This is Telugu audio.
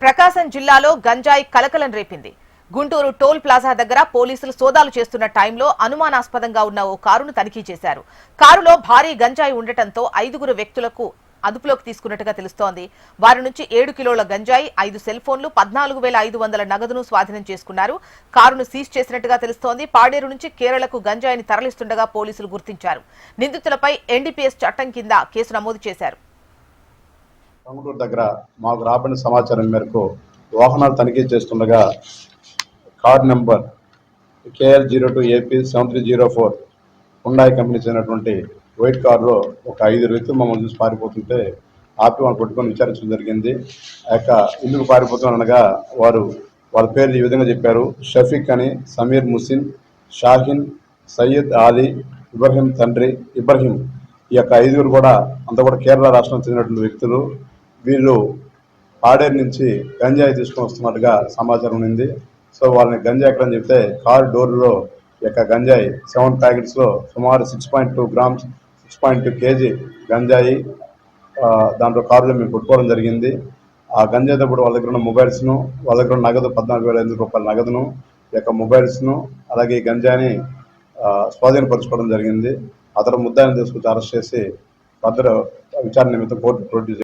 ప్రకాశం జిల్లాలో గంజాయి కలకలం రేపింది. గుంటూరు టోల్ ప్లాజా దగ్గర పోలీసులు సోదాలు చేస్తున్న టైంలో అనుమానాస్పదంగా ఉన్న ఓ కారును తనిఖీ చేశారు. కారులో భారీ గంజాయి ఉండటంతో 5 వ్యక్తులకు అదుపులోకి తీసుకున్నట్టుగా తెలుస్తోంది. వారి నుంచి 7 కిలోల గంజాయి, 5 సెల్ ఫోన్లు, 14,500 నగదును స్వాధీనం చేసుకున్నారు. కారును సీజ్ చేసినట్టుగా తెలుస్తోంది. పాడేరు నుంచి కేరళకు గంజాయిని తరలిస్తుండగా పోలీసులు గుర్తించారు. నిందితులపై ఎన్డీపీఎస్ చట్టం కింద కేసు నమోదు చేశారు. టంగుటూరు దగ్గర మాకు రాబడిన సమాచారం మేరకు వాహనాలు తనిఖీ చేస్తుండగా car number KL02AP7304 Hyundai company చెందినటువంటి వైట్ కారులో ఒక 5 వ్యక్తులు మమ్మల్ని చూసి పారిపోతుంటే ఆపి వాళ్ళు పట్టుకొని విచారించడం జరిగింది. ఆ యొక్క ఎందుకు పారిపోతున్నారు అనగా వాళ్ళ పేర్లు ఈ విధంగా చెప్పారు: షఫీక్ అని, సమీర్ ముసిన్, షాహిన్, సయ్యద్ ఆలీ, ఇబ్రహీం తండ్రి ఇబ్రహీం. ఈ యొక్క 5 కూడా అంతా కూడా కేరళ రాష్ట్రం చెందినటువంటి వ్యక్తులు. వీళ్ళు పాడేరు నుంచి గంజాయి తీసుకొని వస్తున్నట్టుగా సమాచారం ఉంది. సో వాళ్ళని గంజాయి ఎక్కడని చెప్తే కారు డోర్లో యొక్క గంజాయి 7 ప్యాకెట్స్లో సుమారు 6.2 గ్రామ్స్ 6.2 kg గంజాయి దాంట్లో కారులో మేము పట్టుకోవడం జరిగింది. ఆ గంజాయితో కూడా వాళ్ళ దగ్గర ఉన్న మొబైల్స్ను, వాళ్ళ దగ్గర ఉన్న నగదు 14,500 రూపాయల నగదును, యొక్క మొబైల్స్ను, అలాగే ఈ గంజాయిని స్వాధీనపరచుకోవడం జరిగింది. అతను ముద్దాయిని తీసుకొచ్చి అరెస్ట్ చేసి ఫర్దర్ విచారణ నిమిత్తం కోర్టు ప్రొడ్యూస్